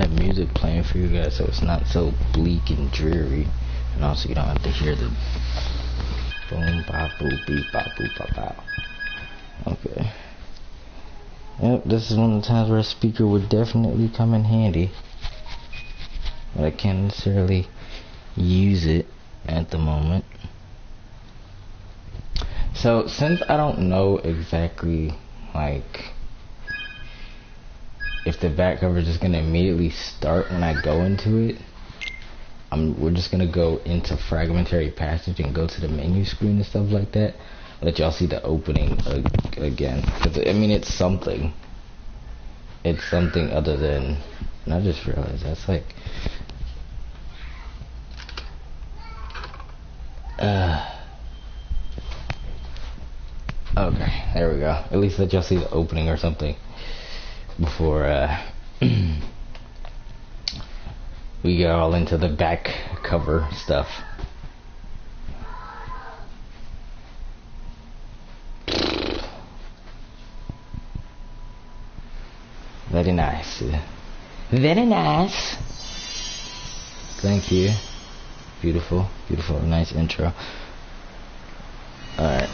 have music playing for you guys so it's not so bleak and dreary, and also you don't have to hear the boom bop boop beep bop boop bop bow. Okay. Yep, this is one of the times where a speaker would definitely come in handy, but I can't necessarily use it at the moment. So since I don't know exactly like if the back cover is just gonna immediately start when I go into it, we're just gonna go into fragmentary passage and go to the menu screen and stuff like that. Let y'all see the opening again, because I mean it's something other than, and I just realized that's like okay, there we go. At least let y'all see the opening or something before we get all into the back cover stuff. Very nice. Very nice. Thank you. Beautiful, beautiful, nice intro. Alright.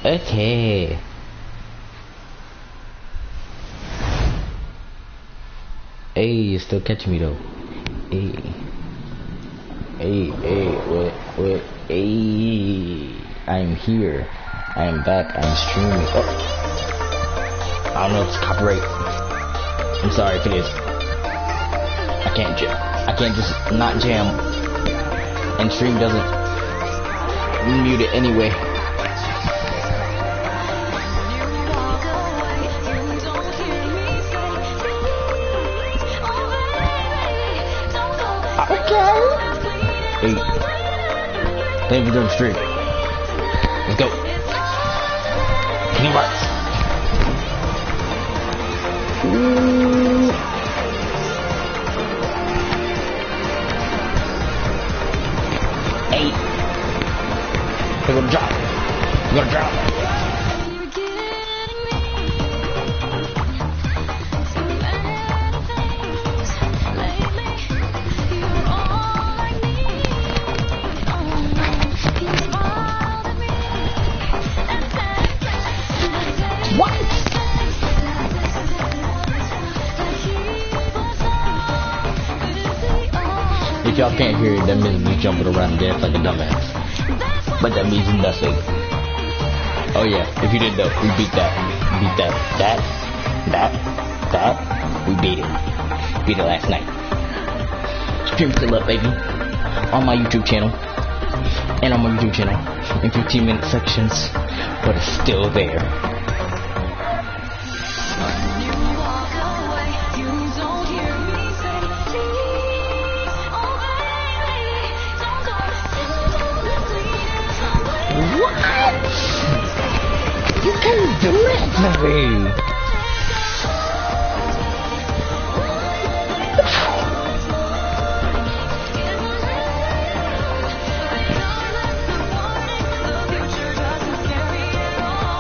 Okay. Hey, you're still catching me though. Hey. Hey, hey, I'm here. I am back. I'm streaming. Oh. I don't know if it's copyright. I'm sorry if it is. I can't just not jam. And stream doesn't mute it anyway. Hey, thank you for doing the stream. Let's go. King Marks. Hey. We're gonna drop. We're gonna drop. If y'all can't hear it, that means me jumping around the dance like a dumbass. But that means nothing. Oh yeah, if you didn't know, we beat that. We beat that. We beat it. Beat it last night. Stream still up, baby. On my YouTube channel. And on my YouTube channel. In 15-minute sections. But it's still there. You can't do it, baby.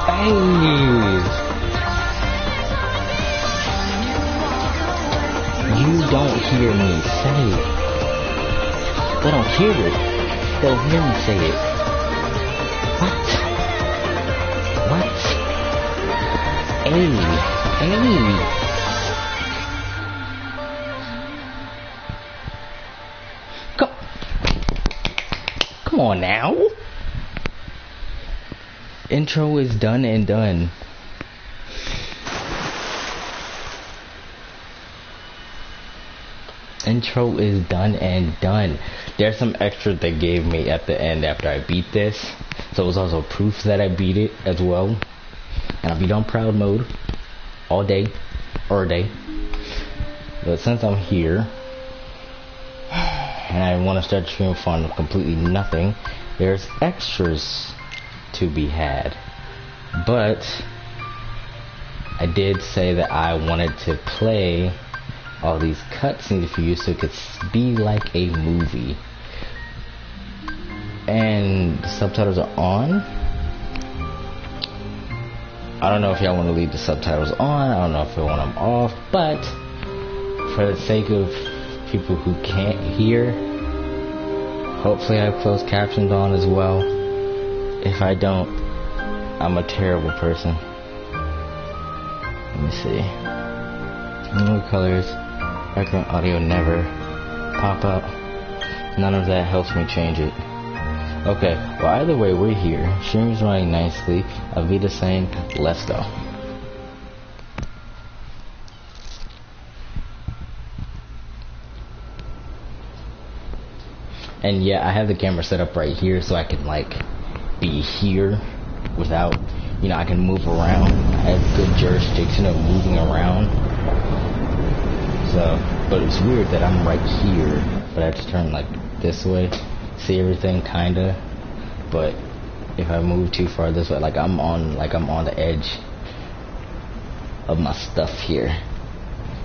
Hey. You don't hear me say it. They don't hear it. They'll hear me say it. What? Hey. Come on now. Intro is done and done. Intro is done and done. There's some extra they gave me at the end after I beat this. So it was also proof that I beat it as well. And I'll be on proud mode all day, or day. But since I'm here, and I want to start streaming fun with completely nothing, there's extras to be had. But I did say that I wanted to play all these cutscenes for you so it could be like a movie. and the subtitles are on. I don't know if y'all want to leave the subtitles on. I don't know if you want them off. But for the sake of people who can't hear, hopefully I have closed captions on as well. If I don't, I'm a terrible person. Let me see. New colors, background audio never pop up. None of that helps me change it. Okay, well either way we're here. Stream's running nicely. Avita saying, let's go. And yeah, I have the camera set up right here so I can like be here without, you know, I can move around. I have good jurisdiction of moving around. So, but it's weird that I'm right here, but I have to turn like this way, see everything kinda. But if I move too far this way, like I'm on the edge of my stuff here.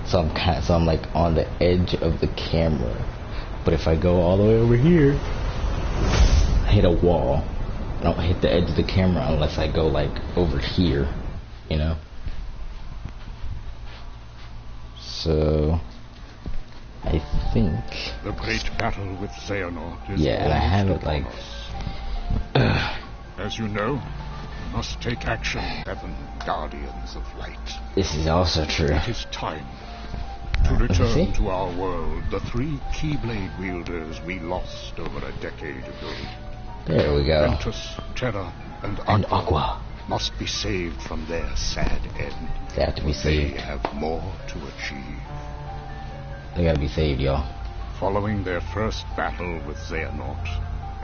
So I'm like on the edge of the camera. But if I go all the way over here, I hit a wall. I don't hit the edge of the camera unless I go like over here, you know? So I think the great battle with Xehanort is and I have it like as you know, we must take action, Heaven Guardians of Light. This is also true. It is time to return to our world the 3 Keyblade wielders we lost over a decade ago. There we go. Ventus, Terra, and Aqua must be saved from their sad end. They have to be saved. They have more to achieve. They gotta be saved, y'all. Following their first battle with Xehanort,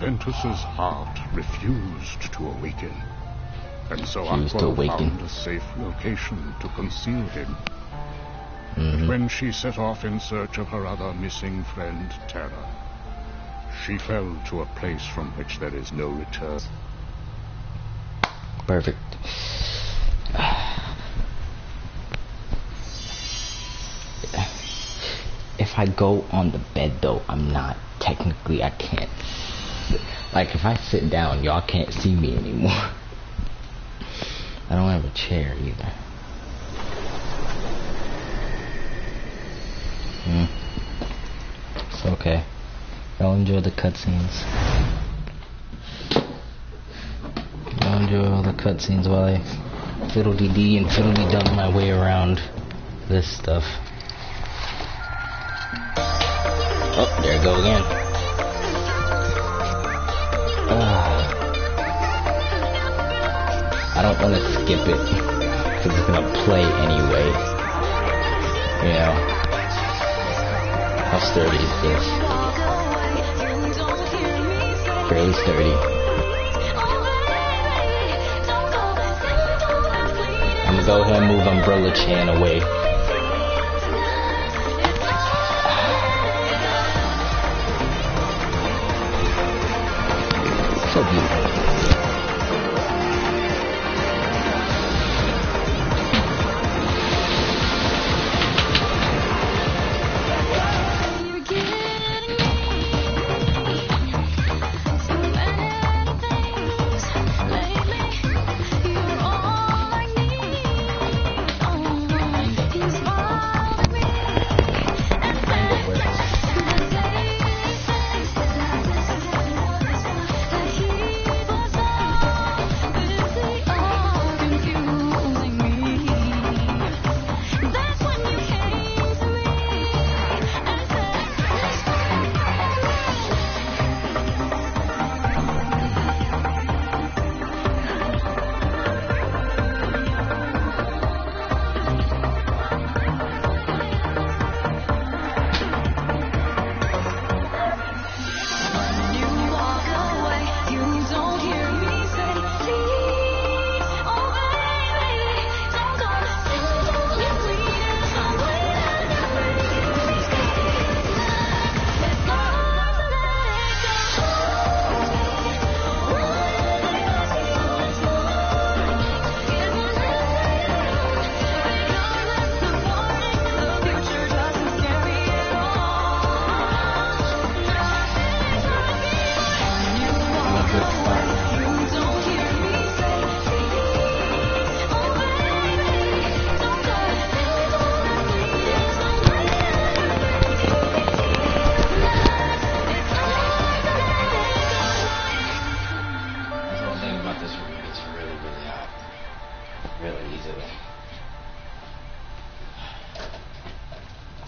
Ventus's heart refused to awaken. And so Aqua found a safe location to conceal him. But when she set off in search of her other missing friend, Terra, she fell to a place from which there is no return. Perfect. If I go on the bed though, I'm not technically, I can't. Like if I sit down, y'all can't see me anymore. I don't have a chair either. It's okay. Y'all enjoy the cutscenes. Y'all enjoy all the cutscenes while I fiddle-dee-dee and fiddle-dee-dum my way around this stuff. Oh, there it goes again. I don't want to skip it because it's gonna play anyway. You know, how sturdy is this? Fairly sturdy. I'm gonna go ahead and move Umbrella Chan away. So beautiful.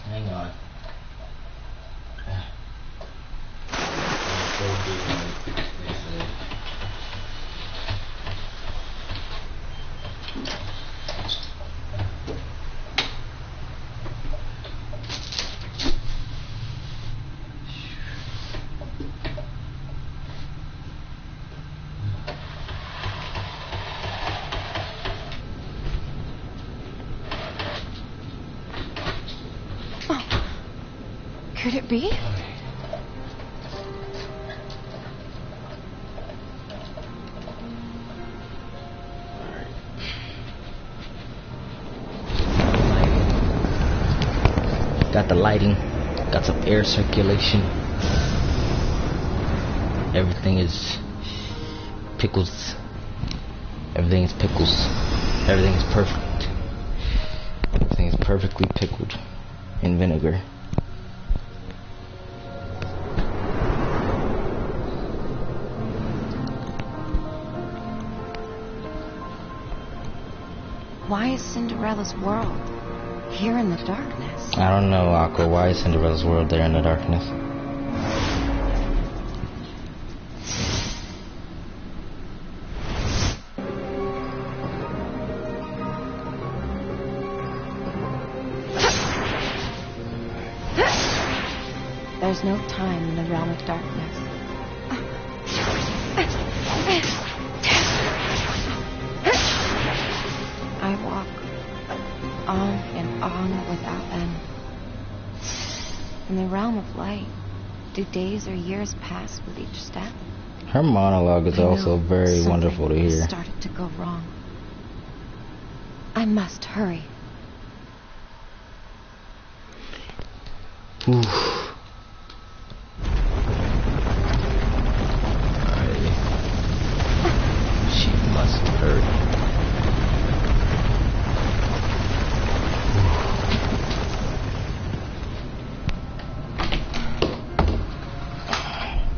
Hang on. Could it be? Got the lighting, got some air circulation. Everything is pickles. Everything is pickles. Everything is perfect. Everything is perfectly pickled in vinegar. Why is Cinderella's world here in the darkness? I don't know, Aqua. Why is Cinderella's world there in the darkness? There's no time in the realm of darkness. I walk on and on without end. In the realm of light, do days or years pass with each step? Her monologue is also very wonderful to hear. Started to go wrong. I must hurry. Oof. She must hurry.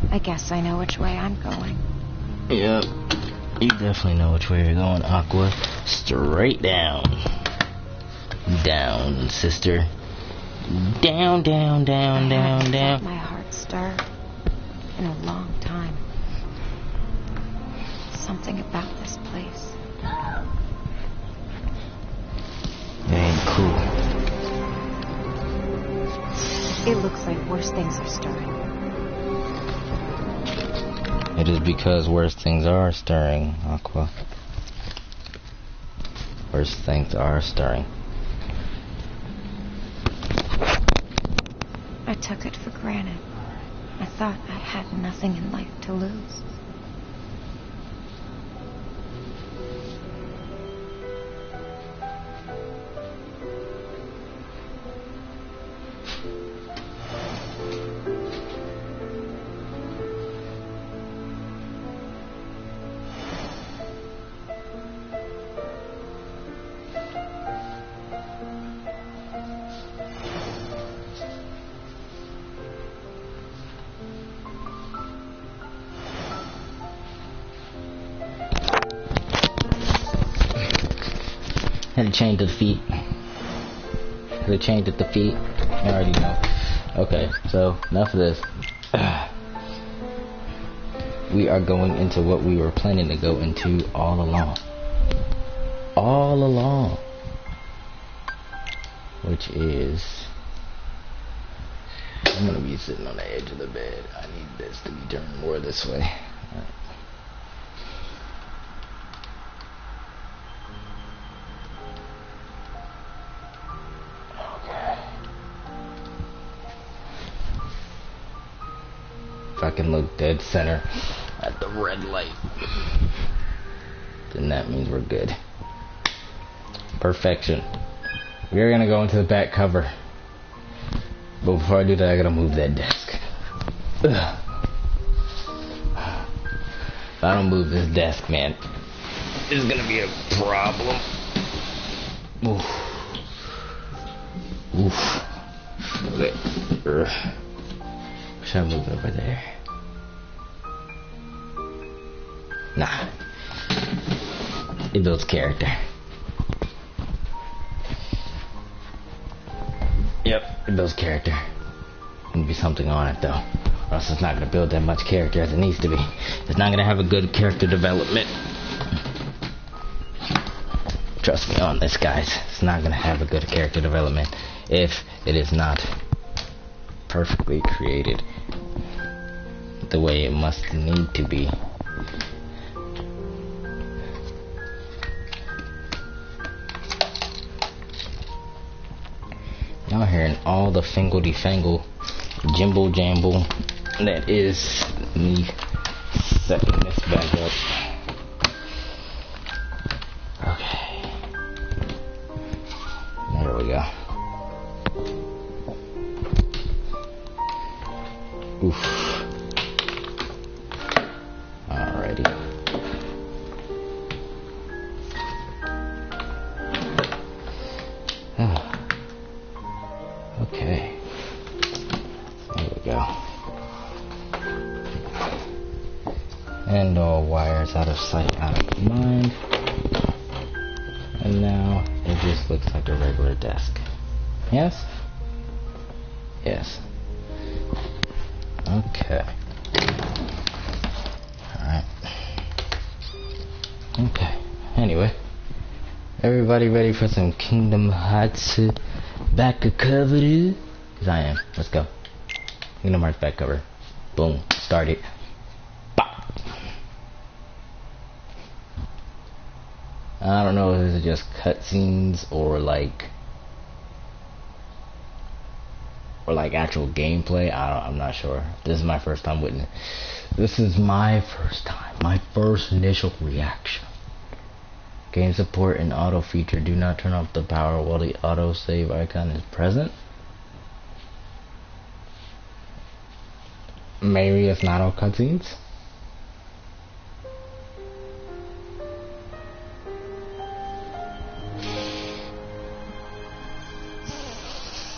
I guess I know which way I'm going. Yep. You definitely know which way you're going, Aqua. Straight down. Down, sister. Down, down, down, down, down. My heart stir in a long time. Something about this place. It ain't cool. It looks like worse things are stirring. It is because worse things are stirring, Aqua. Worse things are stirring. I took it for granted. I thought I had nothing in life to lose. Had a chain to the feet. Had a chain to the feet. You already know. Okay, so enough of this. We are going into what we were planning to go into all along. All along. Which is... I'm going to be sitting on the edge of the bed. I need this to be turned more this way. All right. If I can look dead center at the red light, then that means we're good. Perfection. We're gonna go into the back cover. But before I do that, I gotta move that desk. Ugh. If I don't move this desk, man, this is gonna be a problem. Oof. Oof. Okay. Should I move over there? Nah. It builds character. Yep, it builds character. There'll be something on it though. Or else it's not gonna build that much character as it needs to be. It's not gonna have a good character development. Trust me on this, guys. It's not gonna have a good character development if it is not perfectly created the way it must need to be. Y'all hearing all the fingle-de-fangle jimble jamble that is me setting this back up. Okay. There we go. Oof. Alrighty. Okay. There we go. And all wires out of sight, out of mind. And now it just looks like a regular desk. Yes? Yes. Okay. Alright. Okay. Anyway. Everybody ready for some Kingdom Hearts back cover? Because I am. Let's go. Kingdom Hearts back cover. Boom. Start it. Bop. I don't know if this is just cutscenes or like actual gameplay. I'm not sure. This is my first time witnessing. This is my first time. My first initial reaction. Game support and auto feature. Do not turn off the power while the auto save icon is present. Maybe it's not all cutscenes.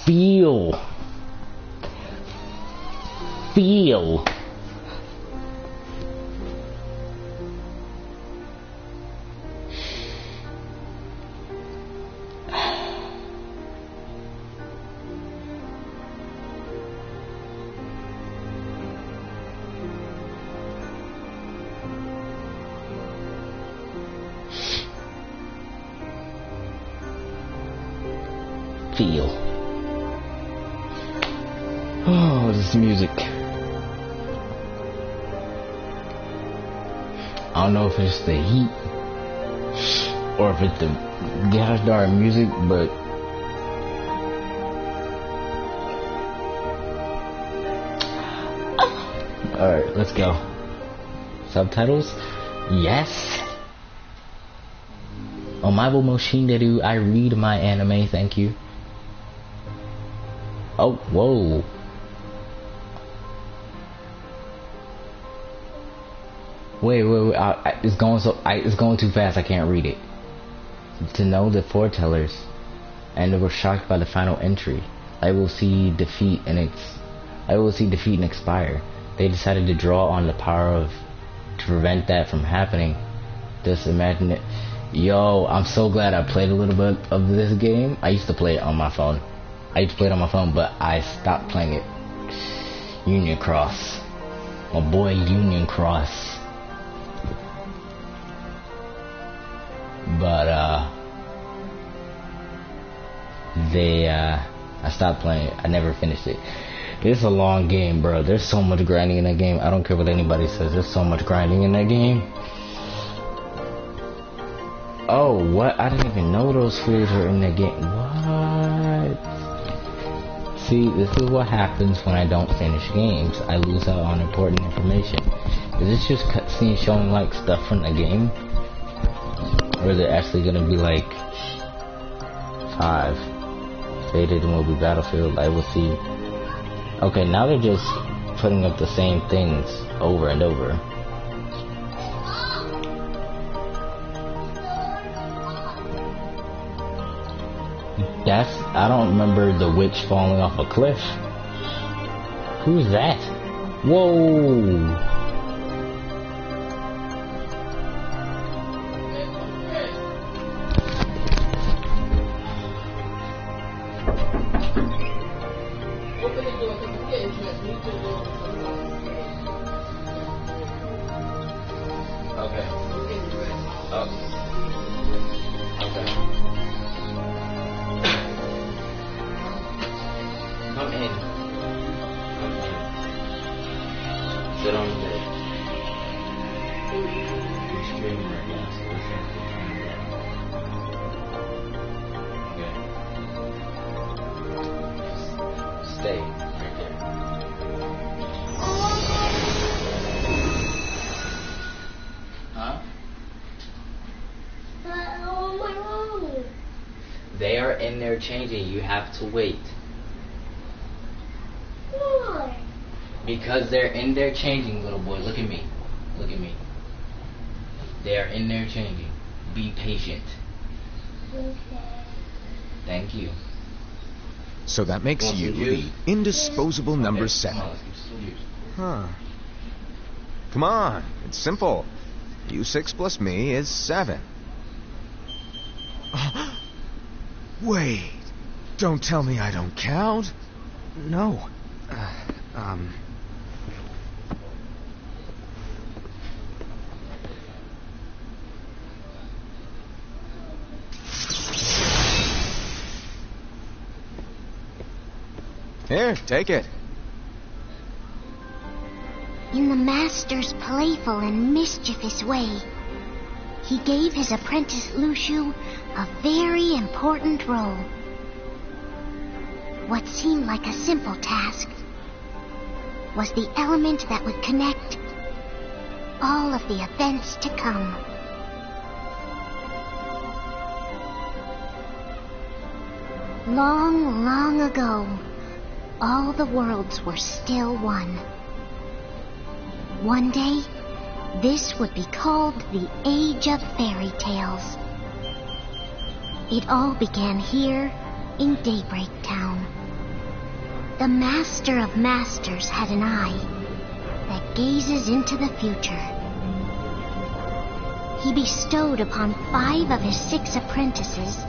Feel. Oh, this music. I don't know if it's the heat or if it's the gosh darn music, but alright, let's go. Subtitles? Yes. Omaebo Moshinderu, I read my anime, thank you. Oh, whoa. Wait, it's going too fast, I can't read it. To know the foretellers, and they were shocked by the final entry. I will see defeat and expire. They decided to draw on the power to prevent that from happening. Just imagine it. Yo, I'm so glad I played a little bit of this game. I used to play it on my phone. But I stopped playing it. Union Cross. My boy Union Cross. But I stopped playing it. I never finished it. It's a long game, bro. There's so much grinding in that game. I don't care what anybody says. There's so much grinding in that game. Oh, what? I didn't even know those spheres were in that game. What? See, this is what happens when I don't finish games. I lose out on important information. Is this just cutscenes showing like stuff from the game? Or is it actually gonna be like 5? Faded and will be Battlefield. I will see. Okay, now they're just putting up the same things over and over. I don't remember the witch falling off a cliff. Who's that? Whoa! Sit on the bed. You're screaming right now, so let's okay. Stay right there. Huh? They are in there changing. You have to wait. Why? Because they're in there changing, little boy. Look at me. Look at me. They are in there changing. Be patient. Okay. Thank you. So that makes Want you some the juice? indisposable number Okay, 7. come on, let's get some juice. Huh. Come on, it's simple. U6 plus me is 7. Wait, don't tell me I don't count. No. Here, take it. In the master's playful and mischievous way, he gave his apprentice Lushu a very important role. What seemed like a simple task was the element that would connect all of the events to come. Long, long ago, all the worlds were still one. One day, this would be called the Age of Fairy Tales. It all began here in Daybreak Town. The Master of Masters had an eye that gazes into the future. He bestowed upon 5 of his 6 apprentices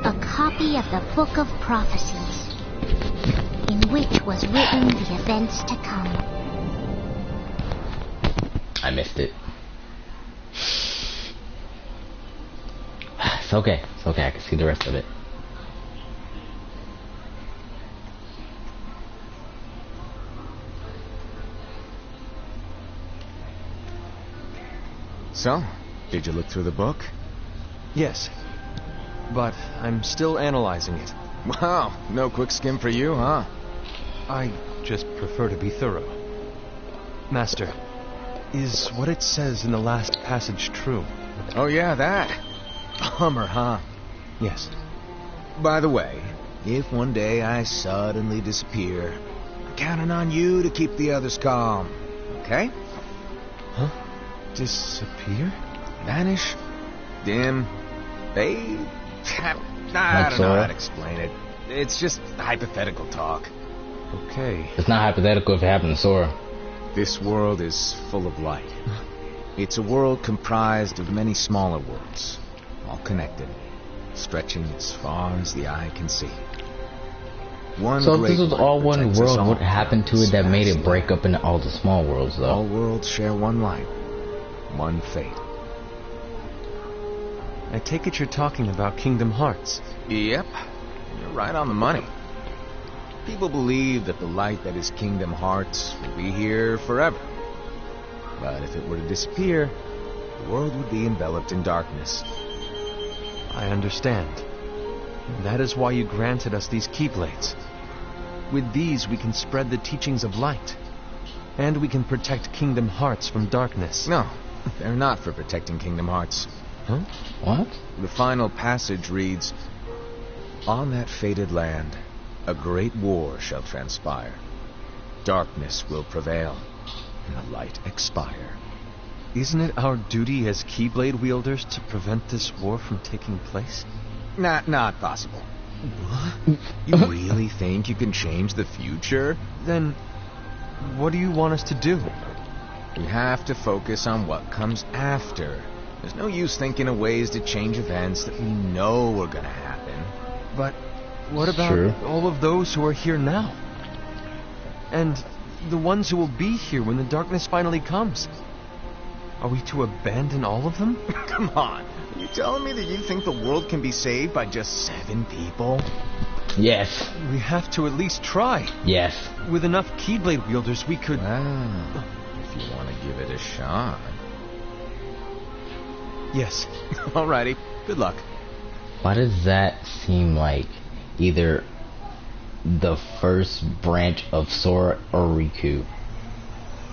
a copy of the Book of Prophecies, in which was written the events to come. I missed it. It's okay. It's okay. I can see the rest of it. So, did you look through the book? Yes. But I'm still analyzing it. Wow, no quick skim for you, huh? I just prefer to be thorough. Master, is what it says in the last passage true? Oh yeah, that. Hummer, huh? Yes. By the way, if one day I suddenly disappear, I'm counting on you to keep the others calm, okay? Huh? Disappear? Vanish, dim, fade. I don't know how to explain it. It's just hypothetical talk. Okay. It's not hypothetical if it happened to Sora. This world is full of light. It's a world comprised of many smaller worlds, all connected, stretching as far as the eye can see. One So if great this was light all one protects us world, all what happened to it that made it break up into all the small worlds, though? All worlds share one light, one fate. I take it you're talking about Kingdom Hearts. Yep, you're right on the money. People believe that the light that is Kingdom Hearts will be here forever. But if it were to disappear, the world would be enveloped in darkness. I understand. That is why you granted us these Keyblades. With these we can spread the teachings of light. And we can protect Kingdom Hearts from darkness. No, they're not for protecting Kingdom Hearts. Huh? What? The final passage reads, "On that fated land, a great war shall transpire. Darkness will prevail, and the light expire." Isn't it our duty as Keyblade wielders to prevent this war from taking place? Not possible. What? You really think you can change the future? Then, what do you want us to do? We have to focus on what comes after. There's no use thinking of ways to change events that we know are gonna happen. But what about all of those who are here now? And the ones who will be here when the darkness finally comes? Are we to abandon all of them? Come on. Are you telling me that you think the world can be saved by just 7 people? Yes. We have to at least try. Yes. With enough Keyblade wielders, we could... Well, if you want to give it a shot. Yes. Alrighty. Good luck. Why does that seem like either the first branch of Sora or Riku?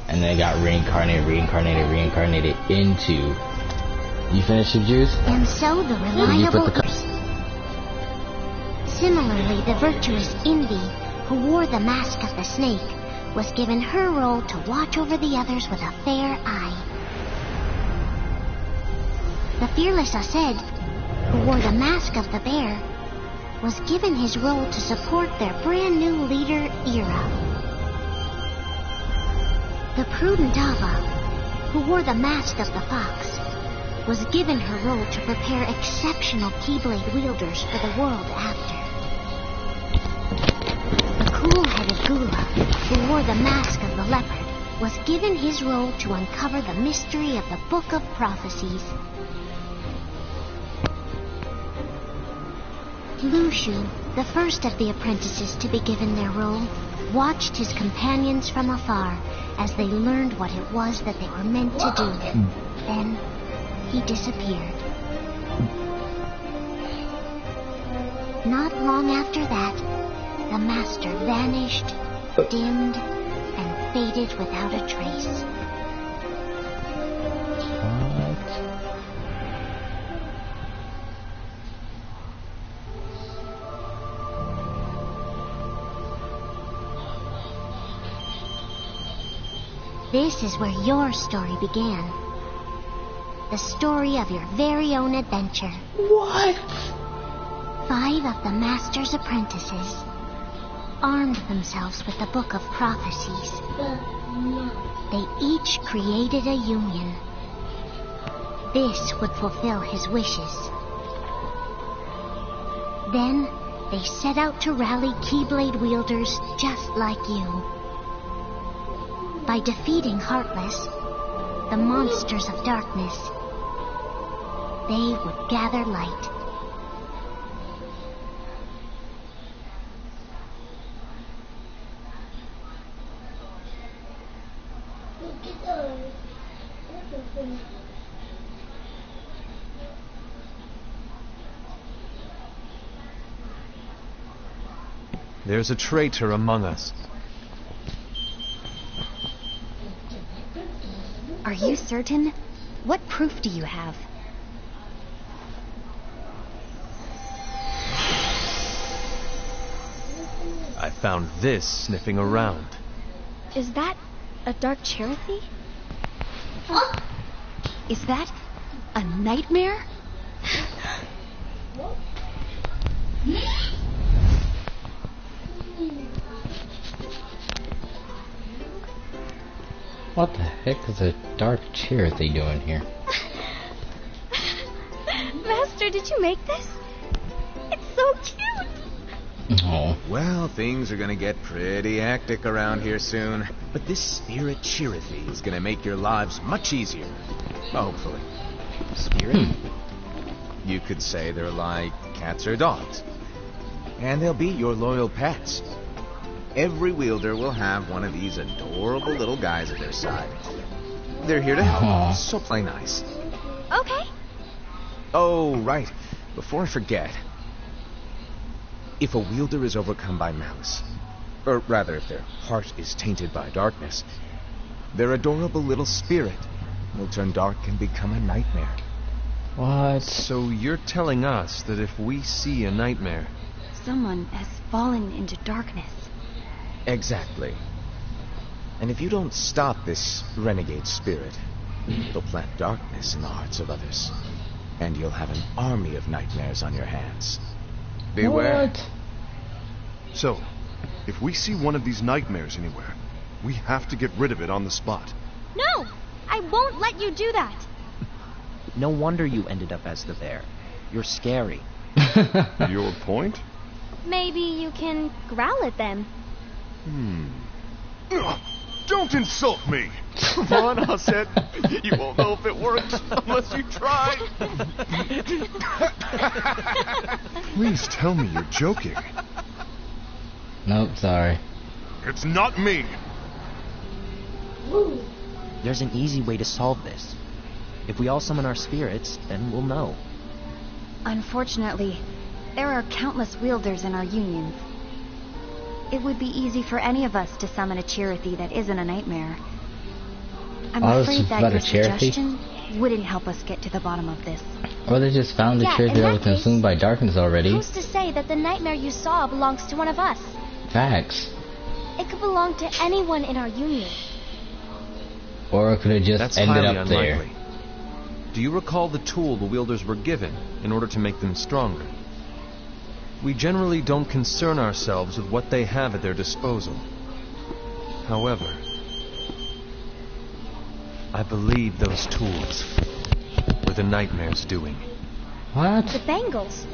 And then it got reincarnated into... You finished your juice? And so the reliable... Similarly, the virtuous Indy, who wore the mask of the snake, was given her role to watch over the others with a fair eye. The fearless Aced, who wore the mask of the bear, was given his role to support their brand new leader, Ira. The prudent Ava, who wore the mask of the fox, was given her role to prepare exceptional Keyblade wielders for the world after. The cool-headed Gula, who wore the mask of the leopard, was given his role to uncover the mystery of the Book of Prophecies. Lushu, the first of the apprentices to be given their role, watched his companions from afar as they learned what it was that they were meant to do. Then he disappeared. Not long after that, the master vanished, dimmed, and faded without a trace. This is where your story began. The story of your very own adventure. What? 5 of the Master's apprentices armed themselves with the Book of Prophecies. They each created a union. This would fulfill his wishes. Then, they set out to rally Keyblade wielders just like you. By defeating Heartless, the monsters of darkness, they would gather light. There's a traitor among us. Are you certain? What proof do you have? I found this sniffing around. Is that a dark Cherokee? Is that a nightmare? What the heck is a dark Cherokee doing here? Master, did you make this? It's so cute! Oh. Well, things are gonna get pretty hectic around here soon. But this spirit Cherokee is gonna make your lives much easier. Hopefully. Spirit? You could say they're like cats or dogs. And they'll be your loyal pets. Every wielder will have one of these adorable little guys at their side. They're here to help, so play nice. Okay. Oh, right. Before I forget. If a wielder is overcome by malice, or rather if their heart is tainted by darkness, their adorable little spirit will turn dark and become a nightmare. What? So you're telling us that if we see a nightmare... Someone has fallen into darkness. Exactly. And if you don't stop this renegade spirit, it'll plant darkness in the hearts of others. and you'll have an army of nightmares on your hands. Beware. What? So, if we see one of these nightmares anywhere, we have to get rid of it on the spot. No! I won't let you do that! No wonder you ended up as the bear. You're scary. Your point? Maybe you can growl at them. Don't insult me! Come on, Hasset. You won't know if it works unless you try. Please tell me you're joking. Nope, sorry. It's not me! There's an easy way to solve this. If we all summon our spirits, then we'll know. Unfortunately, there are countless wielders in our unions. It would be easy for any of us to summon a Chirithy that isn't a nightmare. I'm afraid that your suggestion wouldn't help us get to the bottom of this. Or they just found the Chirithy that was consumed by darkness already. Who's to say that the nightmare you saw belongs to one of us? Facts. It could belong to anyone in our union. Or it could have just That's ended highly up unlikely. there. Do you recall the tool the wielders were given in order to make them stronger? We generally don't concern ourselves with what they have at their disposal. However, I believe those tools were the nightmare's doing. What? The bangles.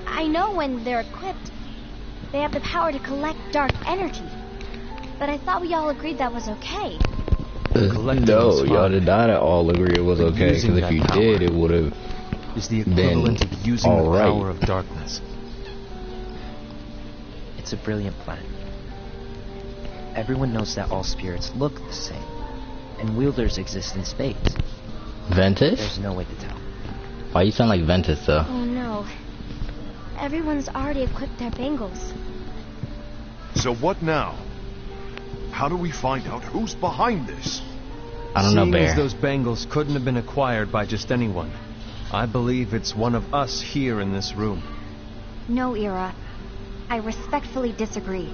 I know when they're equipped, they have the power to collect dark energy. But I thought we all agreed that was okay. No, y'all did not all agree it was okay, because if you did, it would have is the equivalent of using the power of darkness. It's a brilliant plan. Everyone knows that all spirits look the same, and wielders exist in spades. Ventus? There's no way to tell. Why you sound like Ventus, though? Oh no. Everyone's already equipped their bangles. So what now? How do we find out who's behind this? I don't know, Seeing Bear. as those bangles couldn't have been acquired by just anyone, I believe it's one of us here in this room. No, Ira. I respectfully disagree.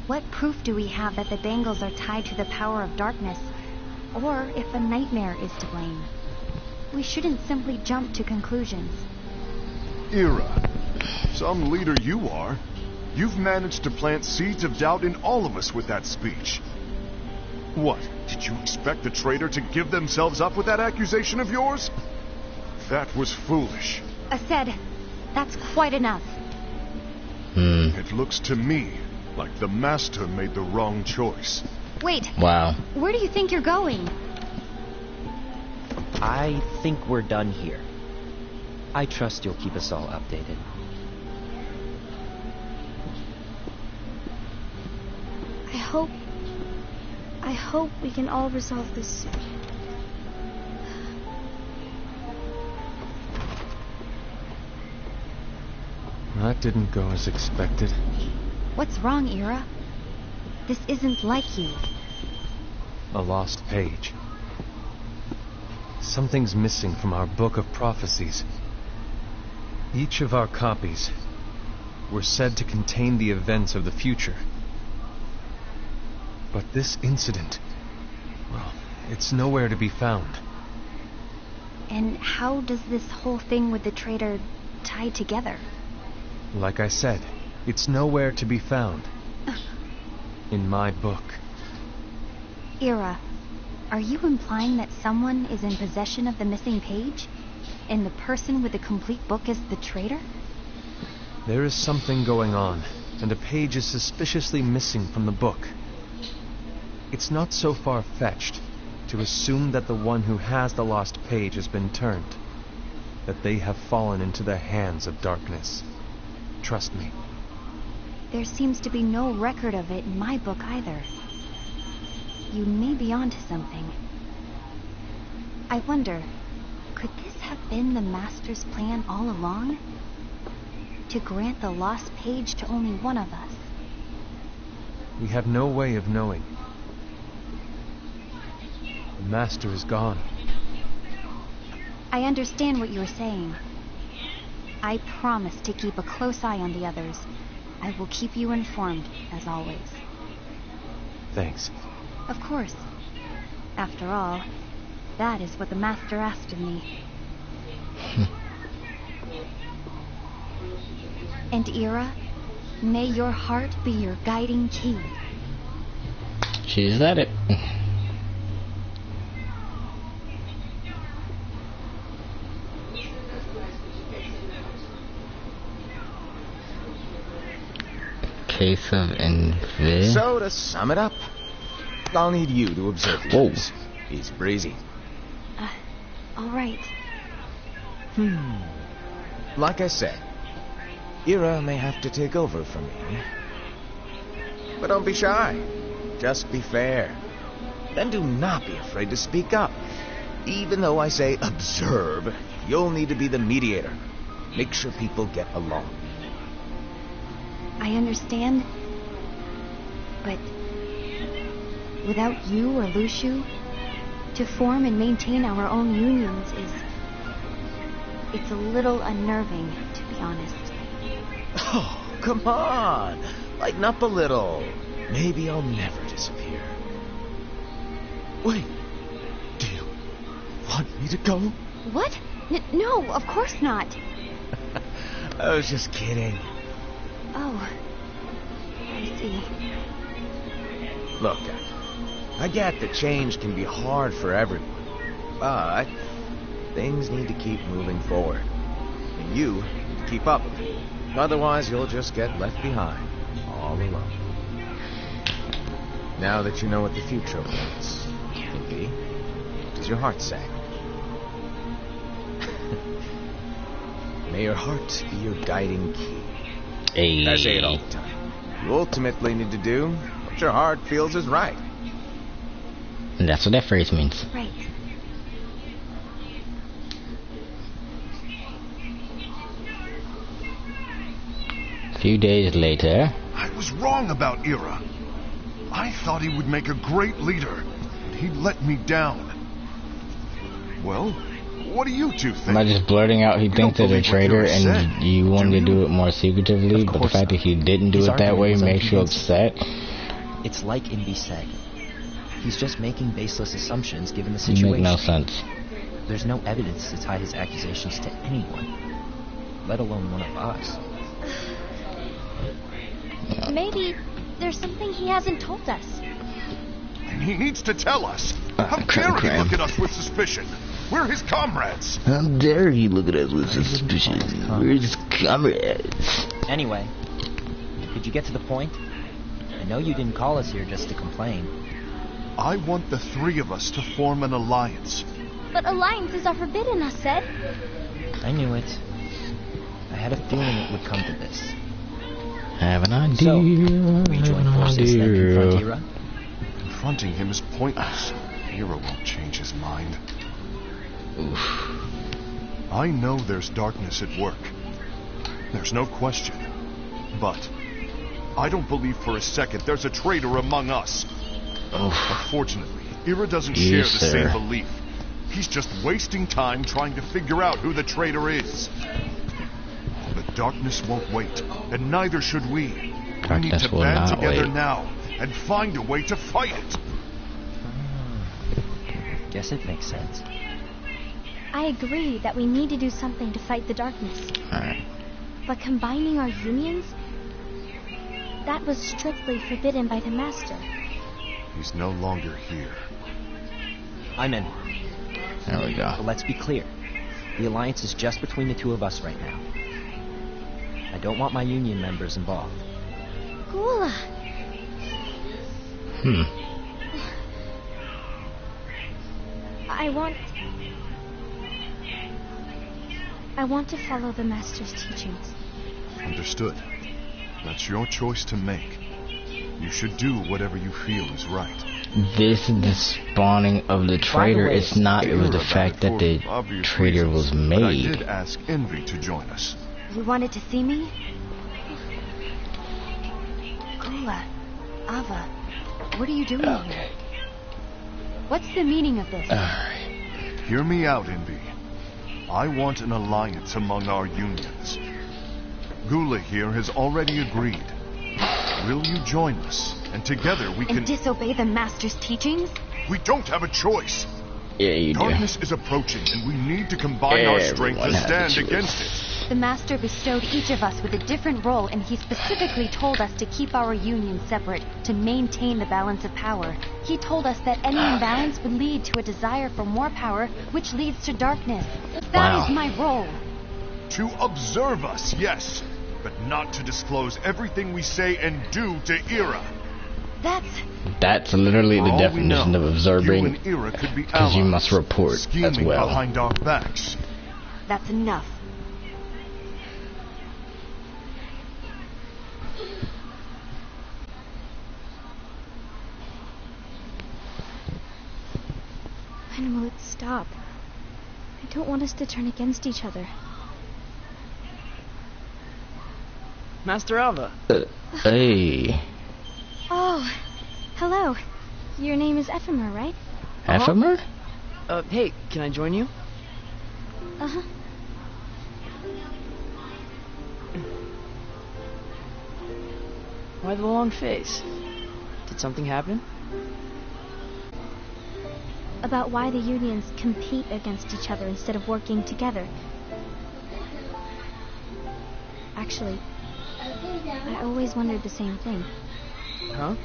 What proof do we have that the bangles are tied to the power of darkness, or if a nightmare is to blame? We shouldn't simply jump to conclusions. Ira, some leader you are. You've managed to plant seeds of doubt in all of us with that speech. What, did you expect the traitor to give themselves up with that accusation of yours? That was foolish. Said, that's quite enough. It looks to me like the Master made the wrong choice. Wait. Wow. Where do you think you're going? I think we're done here. I trust you'll keep us all updated. I hope we can all resolve this soon. That didn't go as expected. What's wrong, Ira? This isn't like you. A lost page. Something's missing from our book of prophecies. Each of our copies were said to contain the events of the future. But this incident, well, it's nowhere to be found. And how does this whole thing with the traitor tie together? Like I said, it's nowhere to be found. In my book. Ira, are you implying that someone is in possession of the missing page? And the person with the complete book is the traitor? There is something going on, and a page is suspiciously missing from the book. It's not so far-fetched to assume that the one who has the lost page has been turned, that they have fallen into the hands of darkness. Trust me. There seems to be no record of it in my book either. You may be onto something. I wonder, could this have been the Master's plan all along? To grant the lost page to only one of us? We have no way of knowing. The Master is gone. I understand what you are saying. I promise to keep a close eye on the others. I will keep you informed, as always. Thanks. Of course. After all, that is what the Master asked of me. And Ira, may your heart be your guiding key. She said it. Case of envy. So, to sum it up, I'll need you to observe the others. He's breezy. All right. Like I said, Ira may have to take over from me. But don't be shy. Just be fair. Then do not be afraid to speak up. Even though I say observe, you'll need to be the mediator. Make sure people get along. I understand. But without you or Lushu, to form and maintain our own unions it's a little unnerving, to be honest. Oh, come on. Lighten up a little. Maybe I'll never disappear. Wait. Do you want me to go? What? No, of course not. I was just kidding. Oh, I see. Look, I get that change can be hard for everyone, but things need to keep moving forward. And you need to keep up with it. Otherwise, you'll just get left behind, all alone. Now that you know what the future holds, Vicky, what does your heart say? May your heart be your guiding key. Hey. I say it all the time. You ultimately need to do what your heart feels is right. And that's what that phrase means. Right. A few days later. I was wrong about Ira. I thought he would make a great leader, but he let me down. Well, what do you two think? By just blurting out he thinks he's a traitor and you wanted to do it more secretively, but the fact that he didn't do it that way makes you upset. It's like Invi said. He's just making baseless assumptions given the situation. Make no sense. There's no evidence to tie his accusations to anyone, let alone one of us. Maybe there's something he hasn't told us. And he needs to tell us. How dare he look at us with suspicion? We're his comrades. How dare he look at us with suspicion? We're his comrades. Anyway, did you get to the point? I know you didn't call us here just to complain. I want the three of us to form an alliance. But alliances are forbidden, I said. I knew it. I had a feeling it would come to this. Have an idea. So, we join forces and confront Ira? Confronting him is pointless. Ira won't change his mind. Oof. I know there's darkness at work. There's no question. But I don't believe for a second there's a traitor among us. Oof. Unfortunately, Ira doesn't share the same belief. He's just wasting time trying to figure out who the traitor is. The darkness won't wait, and neither should we. We need to band together now and find a way to fight it. Guess it makes sense. I agree that we need to do something to fight the darkness. Alright. But combining our unions? That was strictly forbidden by the Master. He's no longer here. I'm in. There we go. But let's be clear. The alliance is just between the two of us right now. I don't want my union members involved. Gula! I want to follow the Master's teachings. Understood. That's your choice to make. You should do whatever you feel is right. This is the spawning of the traitor. It's not. It was the fact that the traitor was made. But I did ask Envy to join us. You wanted to see me? Gula, Ava, what are you doing here? What's the meaning of this? Alright. Hear me out, Envy. I want an alliance among our unions. Gula here has already agreed. Will you join us? And together we can... And disobey the Master's teachings? We don't have a choice. Yeah, you do. Darkness is approaching, and we need to combine our strength to stand against it. The Master bestowed each of us with a different role, and he specifically told us to keep our union separate, to maintain the balance of power. He told us that any imbalance would lead to a desire for more power, which leads to darkness. That is my role. To observe us, yes, but not to disclose everything we say and do to Ira. That's literally the definition of observing, because you must report as well. Behind our backs. That's enough. When will it stop? I don't want us to turn against each other. Master Alva. Hey. Oh, hello. Your name is Ephemer, right? Ephemer? Hey, can I join you? Uh-huh. Why the long face? Did something happen? About why the unions compete against each other instead of working together. Actually, I always wondered the same thing. Huh?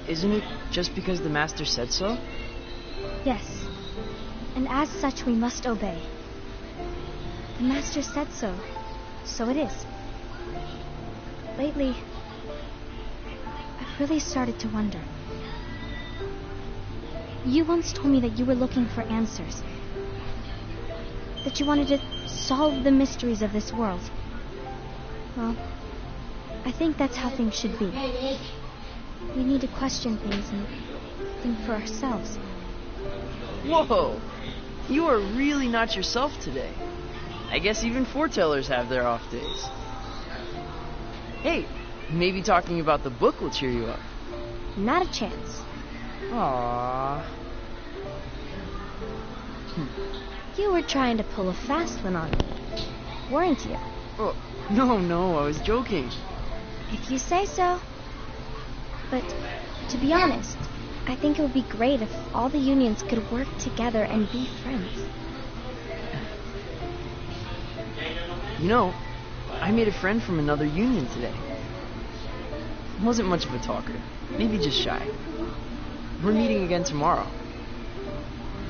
Isn't it just because the Master said so? Yes. And as such, we must obey. The Master said so. So it is. Lately, I've really started to wonder. You once told me that you were looking for answers. That you wanted to solve the mysteries of this world. Well, I think that's how things should be. We need to question things and think for ourselves. Whoa! You are really not yourself today. I guess even foretellers have their off days. Hey, maybe talking about the book will cheer you up. Not a chance. Aww. You were trying to pull a fast one on me, weren't you? Oh, no, I was joking. If you say so. But, to be honest, I think it would be great if all the unions could work together and be friends. You know, I made a friend from another union today. Wasn't much of a talker, maybe just shy. We're meeting again tomorrow.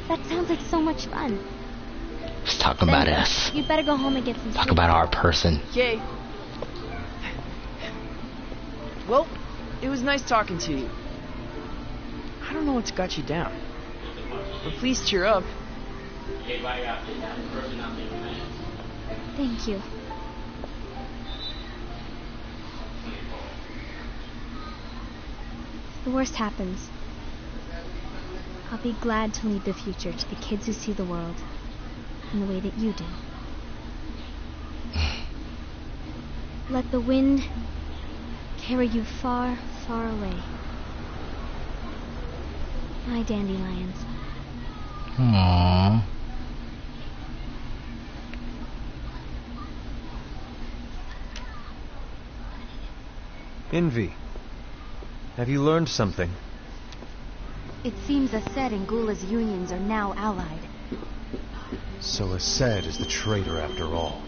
That sounds like so much fun. Let's talk about us. You'd better go home and get some sleep. Talk about our person. Okay. Well, it was nice talking to you. I don't know what's got you down. But please cheer up. Thank you. If the worst happens, I'll be glad to leave the future to the kids who see the world in the way that you do. Let the wind carry you far, far away. My dandelions. Aww. Envy. Have you learned something? It seems Ased and Gula's unions are now allied. So Ased is the traitor after all.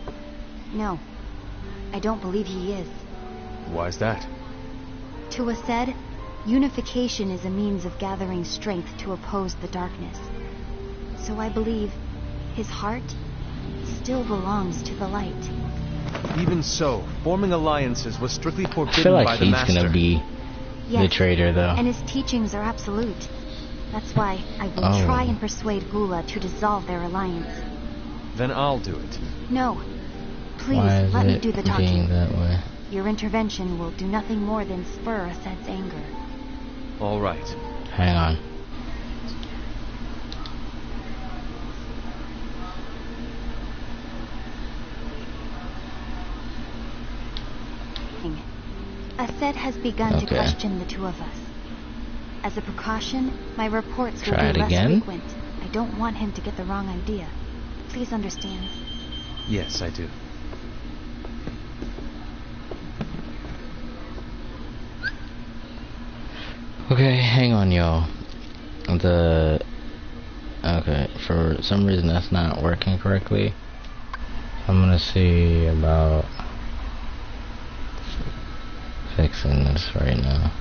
No, I don't believe he is. Why's that? To Ased, unification is a means of gathering strength to oppose the darkness. So I believe his heart still belongs to the light. Even so, forming alliances was strictly I forbidden feel by like the he's Master. gonna be the Yes, traitor, though. and his teachings are absolute. That's why I will try and persuade Gula to dissolve their alliance. Then I'll do it. No. Please, Why is let me it do the being talking. that way? Your intervention will do nothing more than spur Ased's anger. All right. Hang on. Ased has begun to Okay. question the two of us. As a precaution, my reports will Try be it less again? frequent. I don't want him to get the wrong idea. Please understand. Yes, I do. Okay, hang on, y'all. The Okay, for some reason that's not working correctly. I'm gonna see about fixing this right now.